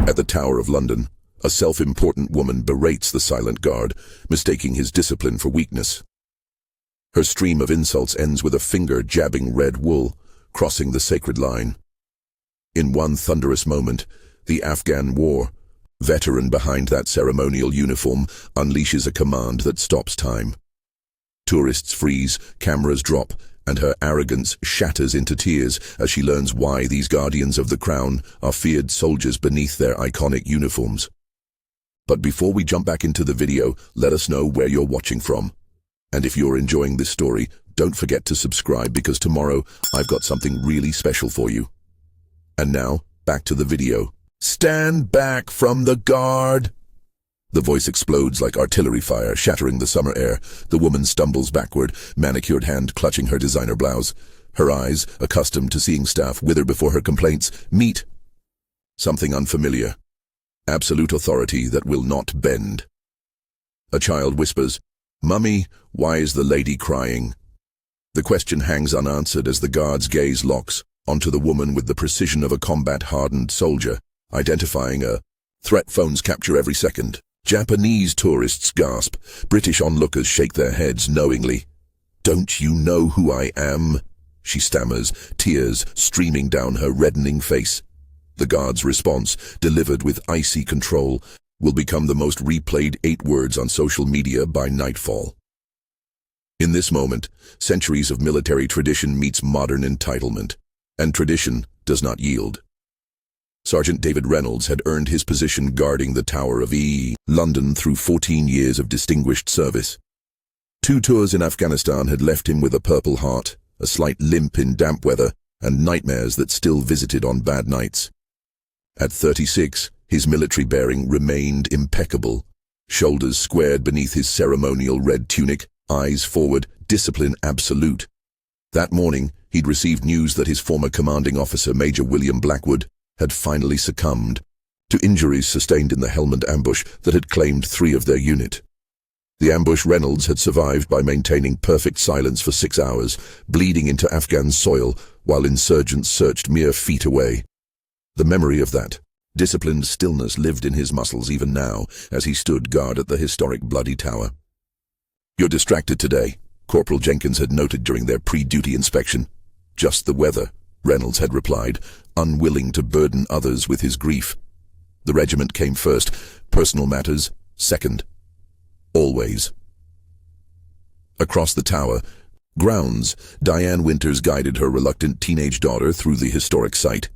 At the Tower of London, a self-important woman berates the silent guard, mistaking his discipline for weakness. Her stream of insults ends with a finger jabbing red wool, crossing the sacred line. In one thunderous moment, the Afghan war veteran behind that ceremonial uniform unleashes a command that stops time. Tourists freeze, cameras drop, and her arrogance shatters into tears as she learns why these guardians of the crown are feared soldiers beneath their iconic uniforms. But before we jump back into the video, let us know where you're watching from. And if you're enjoying this story, don't forget to subscribe because tomorrow I've got something really special for you. And now, back to the video. Stand back from the guard! The voice explodes like artillery fire, shattering the summer air. The woman stumbles backward, manicured hand clutching her designer blouse. Her eyes, accustomed to seeing staff wither before her complaints, meet something unfamiliar. Absolute authority that will not bend. A child whispers, "Mummy, why is the lady crying?" The question hangs unanswered as the guard's gaze locks onto the woman with the precision of a combat-hardened soldier, identifying a threat. Phones capture every second. Japanese tourists gasp. British onlookers shake their heads knowingly. "Don't you know who I am?" she stammers, tears streaming down her reddening face. The guard's response, delivered with icy control, will become the most replayed 8 words on social media by nightfall. In this moment, centuries of military tradition meets modern entitlement, and tradition does not yield. Sergeant David Reynolds had earned his position guarding the Tower of London through 14 years of distinguished service. 2 tours in Afghanistan had left him with a purple heart, a slight limp in damp weather, and nightmares that still visited on bad nights. At 36, his military bearing remained impeccable, shoulders squared beneath his ceremonial red tunic, eyes forward, discipline absolute. That morning, he'd received news that his former commanding officer, Major William Blackwood, had finally succumbed to injuries sustained in the Helmand ambush that had claimed 3 of their unit. The ambush Reynolds had survived by maintaining perfect silence for 6 hours, bleeding into Afghan soil while insurgents searched mere feet away. The memory of that disciplined stillness lived in his muscles even now as he stood guard at the historic Bloody Tower. "You're distracted today," Corporal Jenkins had noted during their pre-duty inspection. "Just the weather," Reynolds had replied, unwilling to burden others with his grief. The regiment came first, personal matters second. Always. Across the tower grounds, Diane Winters guided her reluctant teenage daughter through the historic site.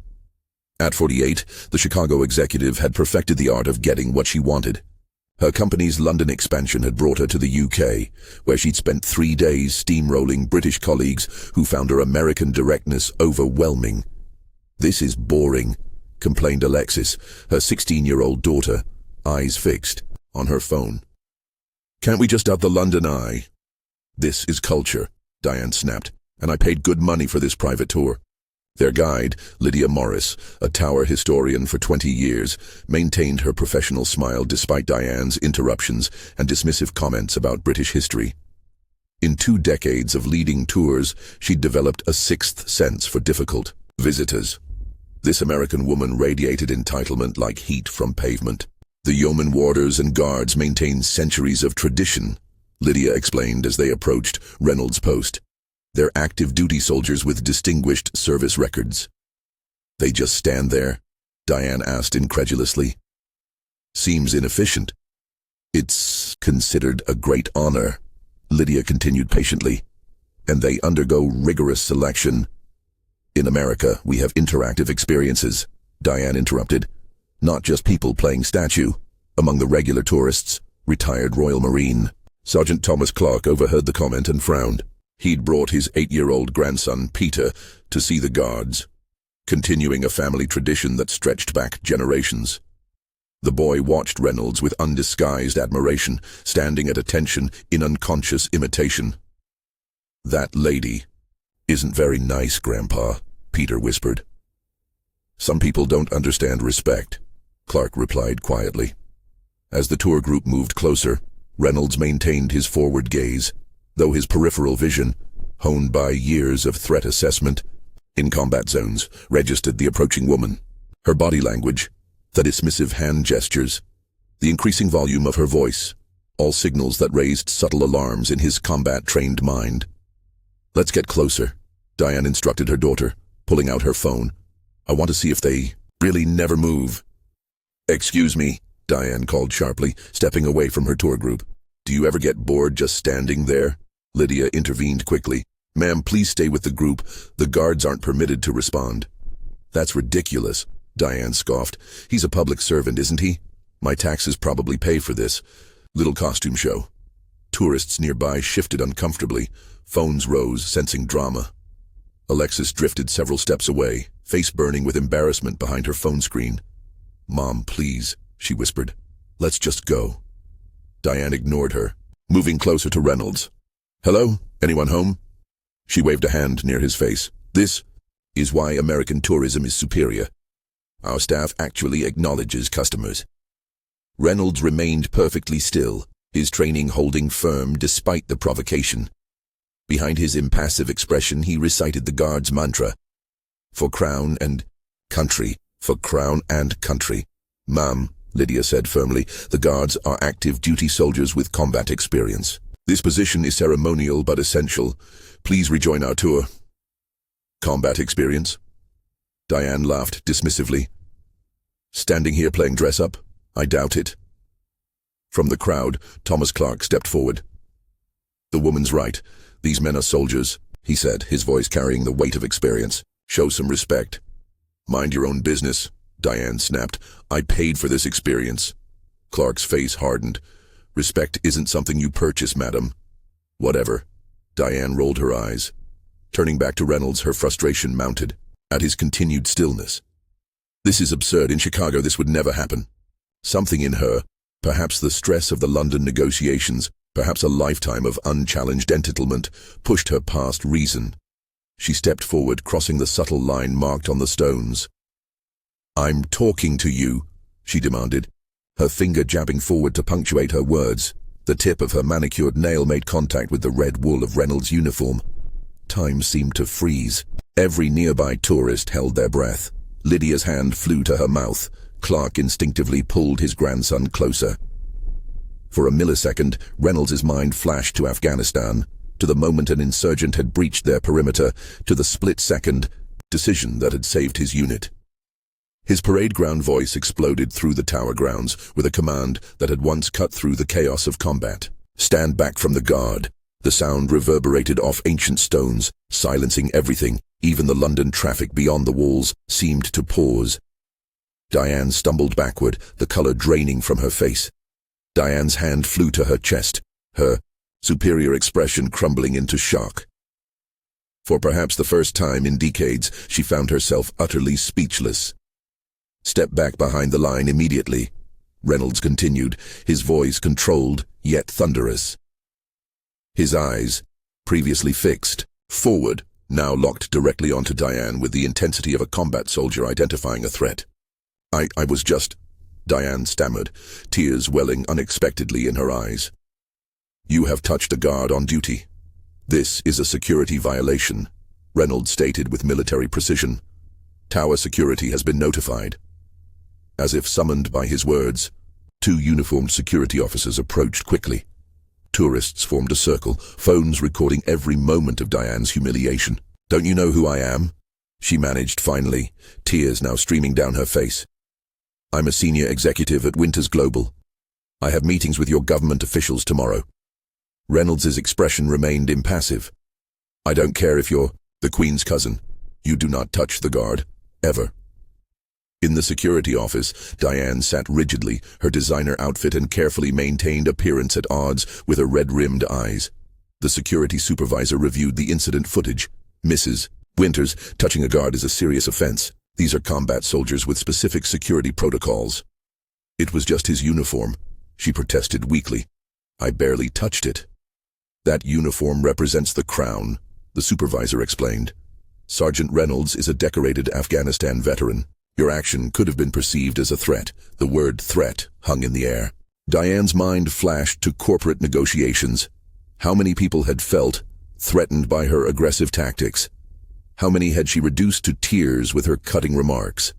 At 48, the Chicago executive had perfected the art of getting what she wanted. Her company's London expansion had brought her to the UK, where she'd spent 3 days steamrolling British colleagues who found her American directness overwhelming. "This is boring," complained Alexis, her 16-year-old daughter, eyes fixed on her phone. "Can't we just have the London Eye?" "This is culture," Diane snapped, "and I paid good money for this private tour." Their guide, Lydia Morris, a Tower historian for 20 years, maintained her professional smile despite Diane's interruptions and dismissive comments about British history. In 2 decades of leading tours, she'd developed a 6th sense for difficult visitors. This American woman radiated entitlement like heat from pavement. "The yeoman warders and guards maintain centuries of tradition," Lydia explained as they approached Reynolds' post. "They're active duty soldiers with distinguished service records." "They just stand there?" Diane asked incredulously. "Seems inefficient." "It's considered a great honor," Lydia continued patiently, "and they undergo rigorous selection." "In America, we have interactive experiences," Diane interrupted. "Not just people playing statue. Among the regular tourists, retired Royal Marine." Sergeant Thomas Clark overheard the comment and frowned. He'd brought his 8-year-old grandson, Peter, to see the guards, continuing a family tradition that stretched back generations. The boy watched Reynolds with undisguised admiration, standing at attention in unconscious imitation. "That lady isn't very nice, Grandpa," Peter whispered. "Some people don't understand respect," Clark replied quietly. As the tour group moved closer, Reynolds maintained his forward gaze, though his peripheral vision, honed by years of threat assessment in combat zones, registered the approaching woman. Her body language, The dismissive hand gestures, the increasing volume of her voice, all signals that raised subtle alarms in his combat-trained mind. "Let's get closer," Diane instructed her daughter, pulling out her phone. "I want to see if they really never move." "Excuse me," Diane called sharply, stepping away from her tour group. "Do you ever get bored just standing there?" Lydia intervened quickly. "Ma'am, please stay with the group. The guards aren't permitted to respond." "That's ridiculous," Diane scoffed. "He's a public servant, isn't he? My taxes probably pay for this little costume show." Tourists nearby shifted uncomfortably. Phones rose, sensing drama. Alexis drifted several steps away, face burning with embarrassment behind her phone screen. "Mom, please," she whispered. "Let's just go." Diane ignored her, moving closer to Reynolds. "Hello? Anyone home?" She waved a hand near his face. "This is why American tourism is superior. Our staff actually acknowledges customers." Reynolds remained perfectly still, his training holding firm despite the provocation. Behind his impassive expression, he recited the guard's mantra. "For crown and country, for crown and country." "Ma'am," Lydia said firmly, "the guards are active duty soldiers with combat experience. This position is ceremonial but essential. Please rejoin our tour." "Combat experience?" Diane laughed dismissively. "Standing here playing dress-up? I doubt it." From the crowd, Thomas Clark stepped forward. "The woman's right. These men are soldiers," he said, his voice carrying the weight of experience. "Show some respect." "Mind your own business," Diane snapped. "I paid for this experience." Clark's face hardened. "Respect isn't something you purchase, madam." "Whatever." Diane rolled her eyes. Turning back to Reynolds, her frustration mounted at his continued stillness. "This is absurd. In Chicago, this would never happen." Something in her, perhaps the stress of the London negotiations, perhaps a lifetime of unchallenged entitlement, pushed her past reason. She stepped forward, crossing the subtle line marked on the stones. "I'm talking to you," she demanded, her finger jabbing forward to punctuate her words. The tip of her manicured nail made contact with the red wool of Reynolds' uniform. Time seemed to freeze. Every nearby tourist held their breath. Lydia's hand flew to her mouth. Clark instinctively pulled his grandson closer. For a millisecond, Reynolds' mind flashed to Afghanistan, to the moment an insurgent had breached their perimeter, to the split-second decision that had saved his unit. His parade ground voice exploded through the tower grounds with a command that had once cut through the chaos of combat. "Stand back from the guard." The sound reverberated off ancient stones, silencing everything. Even the London traffic beyond the walls seemed to pause. Diane stumbled backward, the color draining from her face. Diane's hand flew to her chest, her superior expression crumbling into shock. For perhaps the first time in decades, she found herself utterly speechless. "Step back behind the line immediately," Reynolds continued, his voice controlled, yet thunderous. His eyes, previously fixed, forward, now locked directly onto Diane with the intensity of a combat soldier identifying a threat. I was just," Diane stammered, tears welling unexpectedly in her eyes. "You have touched a guard on duty. This is a security violation," Reynolds stated with military precision. "Tower security has been notified." As if summoned by his words, two uniformed security officers approached quickly. Tourists formed a circle, phones recording every moment of Diane's humiliation. "Don't you know who I am?" she managed finally, tears now streaming down her face. "I'm a senior executive at Winters Global. I have meetings with your government officials tomorrow." Reynolds' expression remained impassive. "I don't care if you're the Queen's cousin. You do not touch the guard, ever." In the security office, Diane sat rigidly, her designer outfit and carefully maintained appearance at odds with her red-rimmed eyes. The security supervisor reviewed the incident footage. "Mrs. Winters, touching a guard is a serious offense. These are combat soldiers with specific security protocols." "It was just his uniform," she protested weakly. "I barely touched it." "That uniform represents the crown," the supervisor explained. "Sergeant Reynolds is a decorated Afghanistan veteran. Your action could have been perceived as a threat." The word threat hung in the air. Diane's mind flashed to corporate negotiations. How many people had felt threatened by her aggressive tactics? How many had she reduced to tears with her cutting remarks?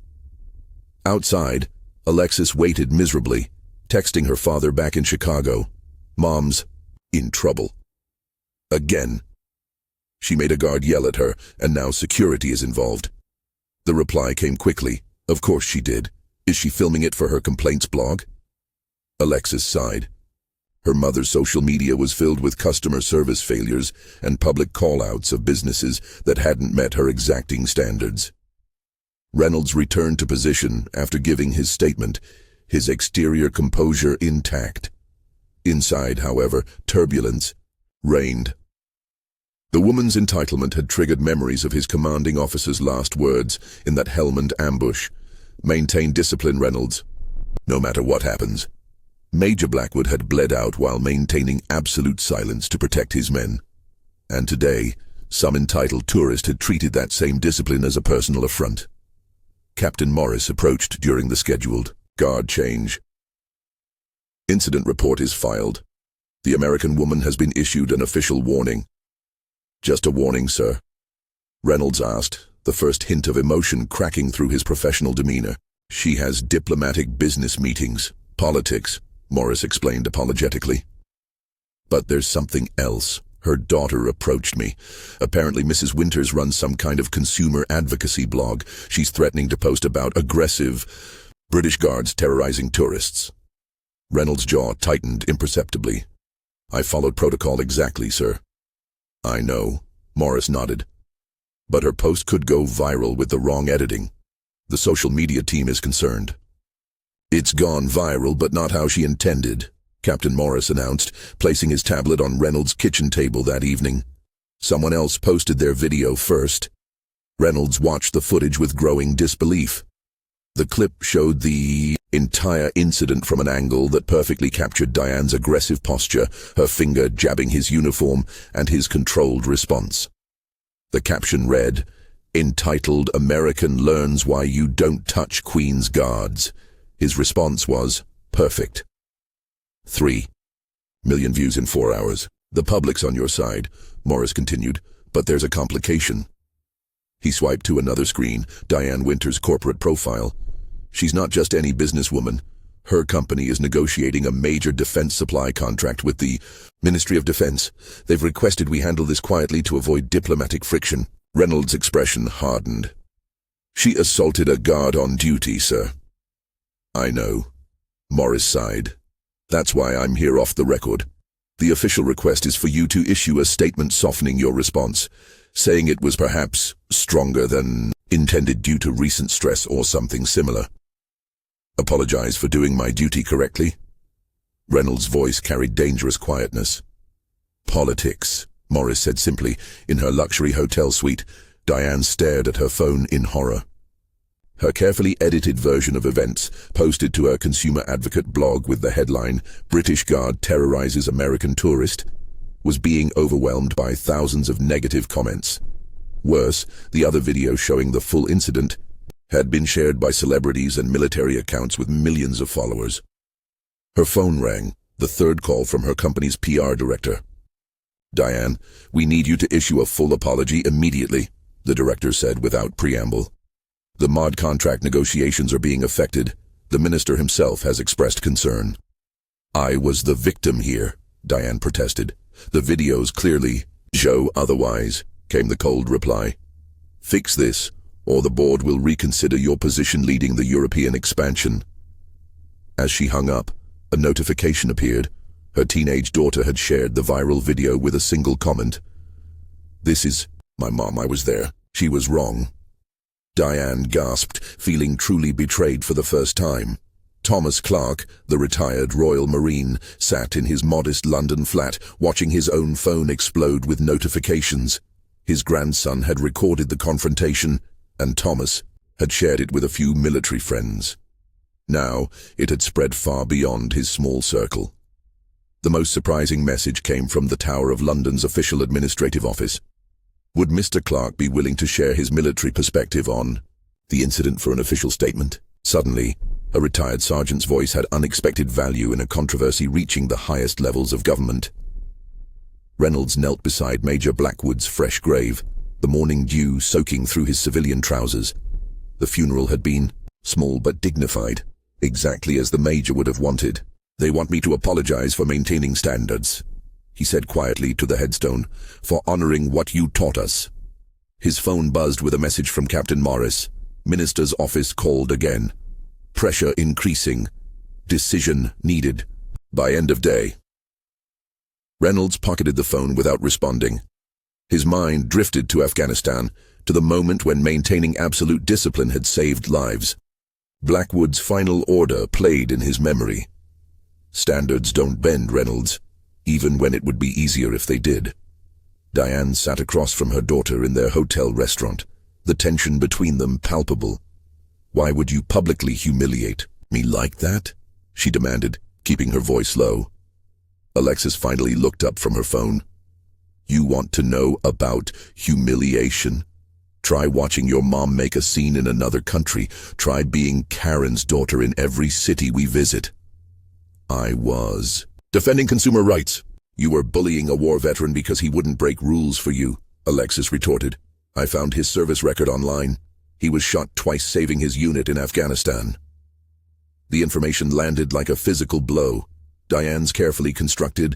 Outside, Alexis waited miserably, texting her father back in Chicago. Mom's in trouble. Again. She made a guard yell at her, and now security is involved. The reply came quickly. Of course she did. Is she filming it for her complaints blog? Alexis sighed. Her mother's social media was filled with customer service failures and public call-outs of businesses that hadn't met her exacting standards. Reynolds returned to position after giving his statement, his exterior composure intact. Inside, however, turbulence reigned. The woman's entitlement had triggered memories of his commanding officer's last words in that helmed ambush. Maintain discipline, Reynolds, no matter what happens. Major Blackwood had bled out while maintaining absolute silence to protect his men. And today, some entitled tourist had treated that same discipline as a personal affront. Captain Morris approached during the scheduled guard change. Incident report is filed. The American woman has been issued an official warning. Just a warning, sir? Reynolds asked, the first hint of emotion cracking through his professional demeanor. She has diplomatic business meetings, politics, Morris explained apologetically. But there's something else. Her daughter approached me. Apparently Mrs. Winters runs some kind of consumer advocacy blog. She's threatening to post about aggressive British guards terrorizing tourists. Reynolds' jaw tightened imperceptibly. I followed protocol exactly, sir. I know, Morris nodded. But her post could go viral with the wrong editing. The social media team is concerned. It's gone viral, but not how she intended, Captain Morris announced, placing his tablet on Reynolds' kitchen table that evening. Someone else posted their video first. Reynolds watched the footage with growing disbelief. The clip showed the entire incident from an angle that perfectly captured Diane's aggressive posture, her finger jabbing his uniform, and his controlled response. The caption read, entitled American Learns Why You Don't Touch Queen's Guards. His response was, perfect. 3 million views in 4 hours. The public's on your side, Morris continued, but there's a complication. He swiped to another screen, Diane Winters' corporate profile. She's not just any businesswoman. Her company is negotiating a major defense supply contract with the Ministry of Defense. They've requested we handle this quietly to avoid diplomatic friction. Reynolds' expression hardened. She assaulted a guard on duty, sir. I know. Morris sighed. That's why I'm here off the record. The official request is for you to issue a statement softening your response, saying it was perhaps stronger than intended due to recent stress or something similar. Apologize for doing my duty correctly? Reynolds' voice carried dangerous quietness. Politics, Morris said simply. In her luxury hotel suite, Diane stared at her phone in horror. Her carefully edited version of events, posted to her consumer advocate blog with the headline, British Guard Terrorizes American Tourist, was being overwhelmed by thousands of negative comments. Worse, the other video showing the full incident had been shared by celebrities and military accounts with millions of followers. Her phone rang, the third call from her company's PR director. Diane, we need you to issue a full apology immediately, the director said without preamble. The mod contract negotiations are being affected. The minister himself has expressed concern. I was the victim here, Diane protested. The videos clearly show otherwise, came the cold reply. Fix this, or the board will reconsider your position leading the European expansion. As she hung up, a notification appeared. Her teenage daughter had shared the viral video with a single comment. This is my mom. I was there. She was wrong. Diane gasped, feeling truly betrayed for the first time. Thomas Clark, the retired Royal Marine, sat in his modest London flat, watching his own phone explode with notifications. His grandson had recorded the confrontation, and Thomas had shared it with a few military friends. Now, it had spread far beyond his small circle. The most surprising message came from the Tower of London's official administrative office. Would Mr. Clark be willing to share his military perspective on the incident for an official statement? Suddenly, a retired sergeant's voice had unexpected value in a controversy reaching the highest levels of government. Reynolds knelt beside Major Blackwood's fresh grave, the morning dew soaking through his civilian trousers. The funeral had been small but dignified. Exactly as the major would have wanted. They want me to apologize for maintaining standards, he said quietly to the headstone, for honoring what you taught us. His phone buzzed with a message from Captain Morris. Minister's office called again. Pressure increasing. Decision needed. By end of day. Reynolds pocketed the phone without responding. His mind drifted to Afghanistan, to the moment when maintaining absolute discipline had saved lives. Blackwood's final order played in his memory. Standards don't bend, Reynolds, even when it would be easier if they did. Diane sat across from her daughter in their hotel restaurant, the tension between them palpable. Why would you publicly humiliate me like that? She demanded, keeping her voice low. Alexis finally looked up from her phone. You want to know about humiliation? Try watching your mom make a scene in another country. Try being Karen's daughter in every city we visit. I was defending consumer rights. You were bullying a war veteran because he wouldn't break rules for you, Alexis retorted. I found his service record online. He was shot twice saving his unit in Afghanistan. The information landed like a physical blow. Diane's carefully constructed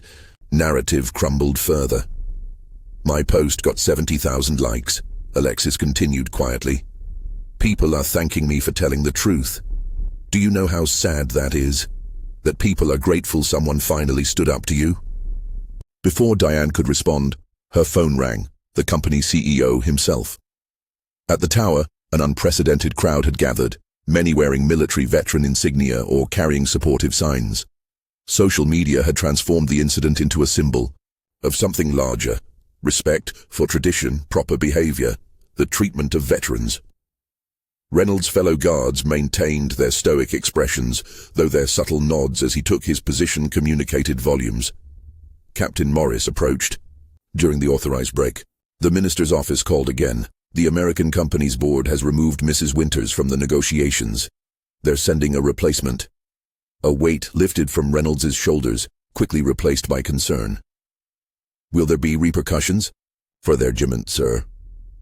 narrative crumbled further. My post got 70,000 likes, Alexis continued quietly. People are thanking me for telling the truth. Do you know how sad that is? That people are grateful someone finally stood up to you? Before Diane could respond, her phone rang, the company CEO himself. At the tower, an unprecedented crowd had gathered, many wearing military veteran insignia or carrying supportive signs. Social media had transformed the incident into a symbol of something larger. Respect for tradition, proper behavior, the treatment of veterans. Reynolds' fellow guards maintained their stoic expressions, though their subtle nods as he took his position communicated volumes. Captain Morris approached. During the authorized break, the minister's office called again. The American company's board has removed Mrs. Winters from the negotiations. They're sending a replacement. A weight lifted from Reynolds' shoulders, quickly replaced by concern. Will there be repercussions? For their regiment, sir.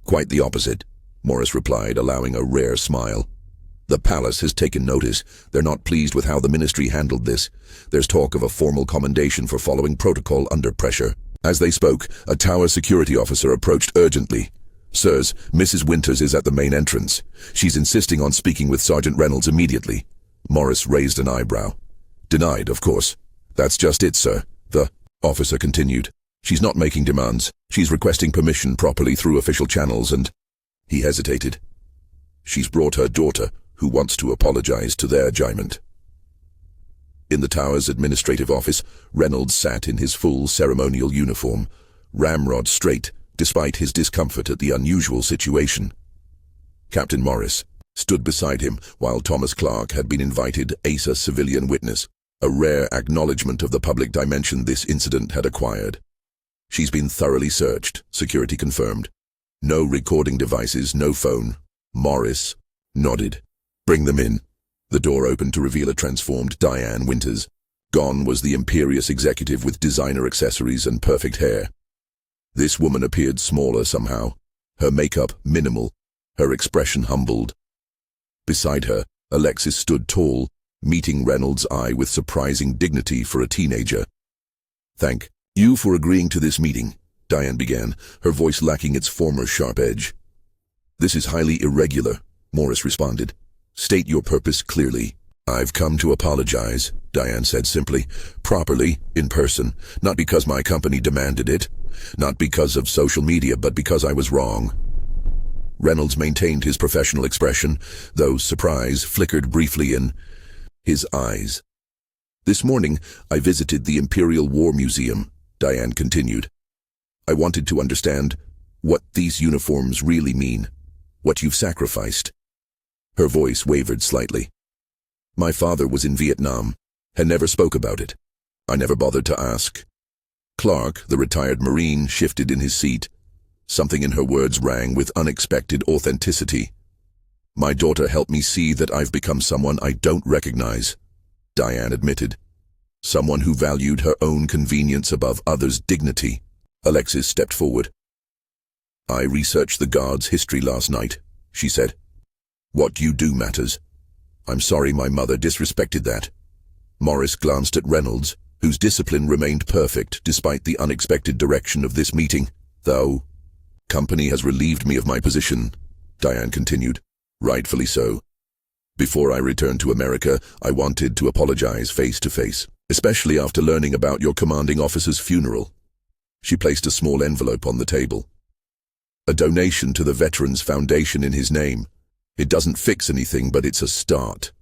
Quite the opposite, Morris replied, allowing a rare smile. The palace has taken notice. They're not pleased with how the ministry handled this. There's talk of a formal commendation for following protocol under pressure. As they spoke, a tower security officer approached urgently. Sirs, Mrs. Winters is at the main entrance. She's insisting on speaking with Sergeant Reynolds immediately. Morris raised an eyebrow. Denied, of course. That's just it, sir. The officer continued. She's not making demands. She's requesting permission properly through official channels and... He hesitated. She's brought her daughter, who wants to apologize to their regiment. In the tower's administrative office, Reynolds sat in his full ceremonial uniform, ramrod straight, despite his discomfort at the unusual situation. Captain Morris stood beside him while Thomas Clark had been invited as a civilian witness, a rare acknowledgement of the public dimension this incident had acquired. She's been thoroughly searched, security confirmed. No recording devices, no phone. Morris nodded. Bring them in. The door opened to reveal a transformed Diane Winters. Gone was the imperious executive with designer accessories and perfect hair. This woman appeared smaller somehow, her makeup minimal, her expression humbled. Beside her, Alexis stood tall, meeting Reynolds' eye with surprising dignity for a teenager. Thank you for agreeing to this meeting, Diane began, her voice lacking its former sharp edge. This is highly irregular, Morris responded. State your purpose clearly. I've come to apologize, Diane said simply, properly, in person, not because my company demanded it, not because of social media, but because I was wrong. Reynolds maintained his professional expression, though surprise flickered briefly in his eyes. This morning, I visited the Imperial War Museum, Diane continued. I wanted to understand what these uniforms really mean, what you've sacrificed. Her voice wavered slightly. My father was in Vietnam, and never spoke about it. I never bothered to ask. Clark, the retired Marine, shifted in his seat. Something in her words rang with unexpected authenticity. My daughter helped me see that I've become someone I don't recognize, Diane admitted. Someone who valued her own convenience above others' dignity. Alexis stepped forward. I researched the Guard's history last night, she said. What you do matters. I'm sorry my mother disrespected that. Morris glanced at Reynolds, whose discipline remained perfect despite the unexpected direction of this meeting. Though, company has relieved me of my position, Diane continued. Rightfully so. Before I returned to America, I wanted to apologize face to face, especially after learning about your commanding officer's funeral. She placed a small envelope on the table. A donation to the Veterans Foundation in his name. It doesn't fix anything, but it's a start.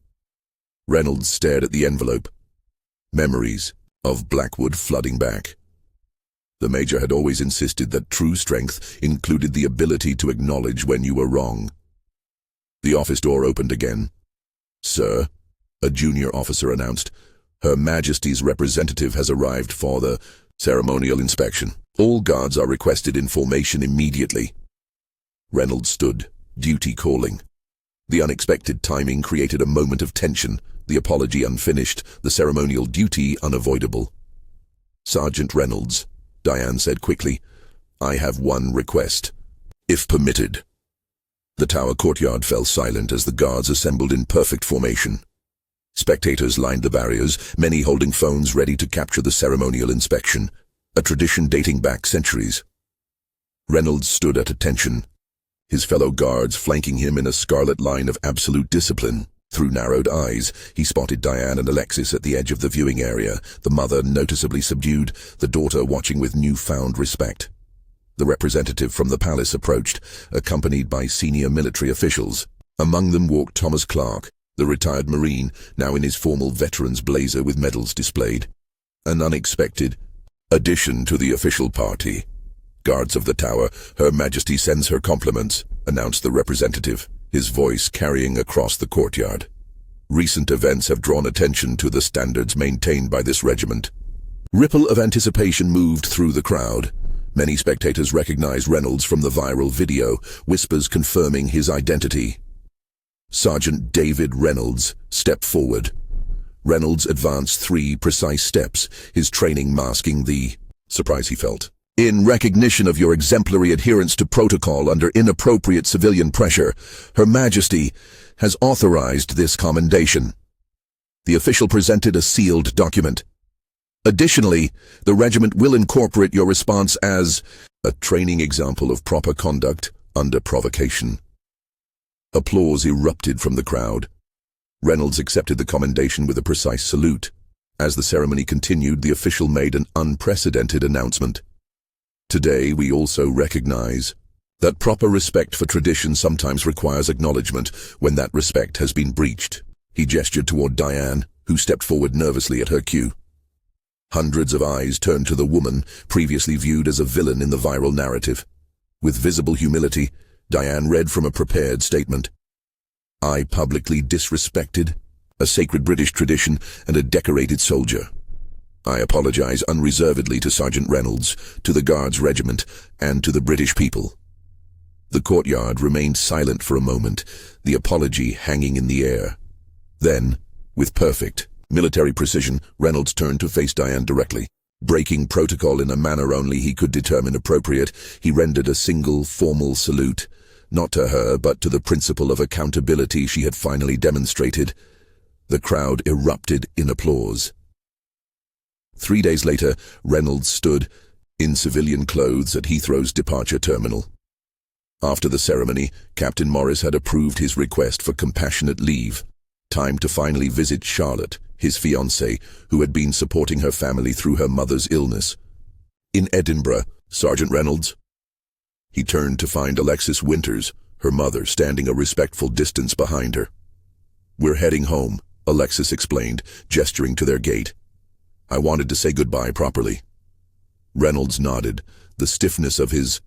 Reynolds stared at the envelope. Memories of Blackwood flooding back. The Major had always insisted that true strength included the ability to acknowledge when you were wrong. The office door opened again. Sir, a junior officer announced, Her Majesty's representative has arrived for the ceremonial inspection. All guards are requested in formation immediately. Reynolds stood, duty calling. The unexpected timing created a moment of tension, the apology unfinished, the ceremonial duty unavoidable. Sergeant Reynolds, Diane said quickly, I have one request, if permitted. The tower courtyard fell silent as the guards assembled in perfect formation. Spectators lined the barriers, many holding phones ready to capture the ceremonial inspection, a tradition dating back centuries. Reynolds stood at attention, his fellow guards flanking him in a scarlet line of absolute discipline. Through narrowed eyes, he spotted Diane and Alexis at the edge of the viewing area, the mother noticeably subdued, the daughter watching with newfound respect. The representative from the palace approached, accompanied by senior military officials. Among them walked Thomas Clark, the retired Marine, now in his formal veteran's blazer with medals displayed. An unexpected addition to the official party. Guards of the tower, Her Majesty sends her compliments, announced the representative, his voice carrying across the courtyard. Recent events have drawn attention to the standards maintained by this regiment. Ripple of anticipation moved through the crowd. Many spectators recognized Reynolds from the viral video, whispers confirming his identity. Sergeant David Reynolds stepped forward. Reynolds advanced 3 precise steps, his training masking the surprise he felt. In recognition of your exemplary adherence to protocol under inappropriate civilian pressure, Her Majesty has authorized this commendation. The official presented a sealed document. Additionally, the regiment will incorporate your response as a training example of proper conduct under provocation. Applause erupted from the crowd. Reynolds accepted the commendation with a precise salute. As the ceremony continued, the official made an unprecedented announcement. Today, we also recognize that proper respect for tradition sometimes requires acknowledgement when that respect has been breached. He gestured toward Diane, who stepped forward nervously at her cue. Hundreds of eyes turned to the woman, previously viewed as a villain in the viral narrative. With visible humility, Diane read from a prepared statement. I publicly disrespected a sacred British tradition and a decorated soldier. I apologize unreservedly to Sergeant Reynolds, to the Guards Regiment, and to the British people. The courtyard remained silent for a moment, the apology hanging in the air. Then, with perfect military precision, Reynolds turned to face Diane directly. Breaking protocol in a manner only he could determine appropriate, he rendered a single formal salute, not to her but to the principle of accountability she had finally demonstrated. The crowd erupted in applause. 3 days later, Reynolds stood in civilian clothes at Heathrow's departure terminal. After the ceremony, Captain Morris had approved his request for compassionate leave. Time to finally visit Charlotte, his fiancée, who had been supporting her family through her mother's illness. In Edinburgh, Sergeant Reynolds. He turned to find Alexis Winters, her mother, standing a respectful distance behind her. We're heading home, Alexis explained, gesturing to their gate. I wanted to say goodbye properly. Reynolds nodded, the stiffness of his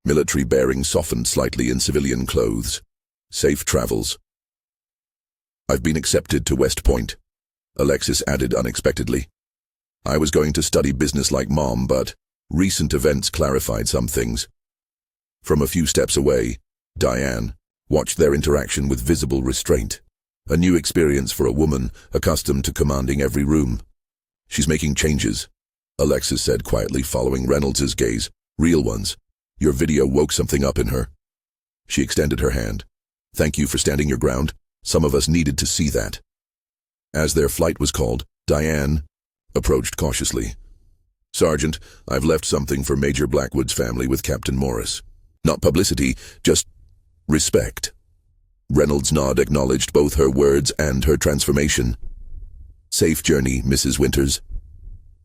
military bearing softened slightly in civilian clothes. Safe travels. I've been accepted to West Point, Alexis added unexpectedly. I was going to study business like Mom, but recent events clarified some things. From a few steps away, Diane watched their interaction with visible restraint. A new experience for a woman accustomed to commanding every room. She's making changes, Alexis said quietly, following Reynolds's gaze. Real ones. Your video woke something up in her. She extended her hand. Thank you for standing your ground. Some of us needed to see that. As their flight was called, Diane approached cautiously. "Sergeant, I've left something for Major Blackwood's family with Captain Morris. Not publicity, just respect." Reynolds' nod acknowledged both her words and her transformation. "Safe journey, Mrs. Winters."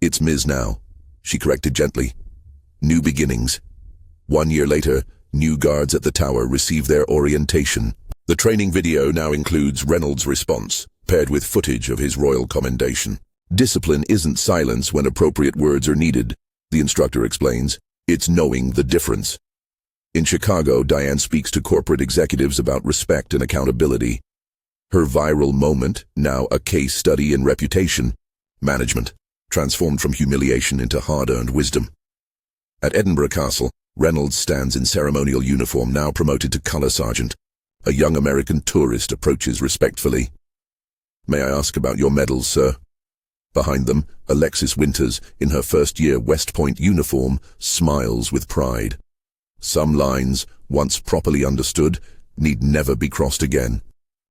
"It's Ms. now," she corrected gently. "New beginnings." 1 year later, new guards at the tower received their orientation. The training video now includes Reynolds' response, paired with footage of his royal commendation. "Discipline isn't silence when appropriate words are needed," the instructor explains. "It's knowing the difference." In Chicago, Diane speaks to corporate executives about respect and accountability. Her viral moment, now a case study in reputation management, transformed from humiliation into hard-earned wisdom. At Edinburgh Castle, Reynolds stands in ceremonial uniform, now promoted to color sergeant. A young American tourist approaches respectfully. "May I ask about your medals, sir?" Behind them, Alexis Winters, in her first-year West Point uniform, smiles with pride. Some lines, once properly understood, need never be crossed again.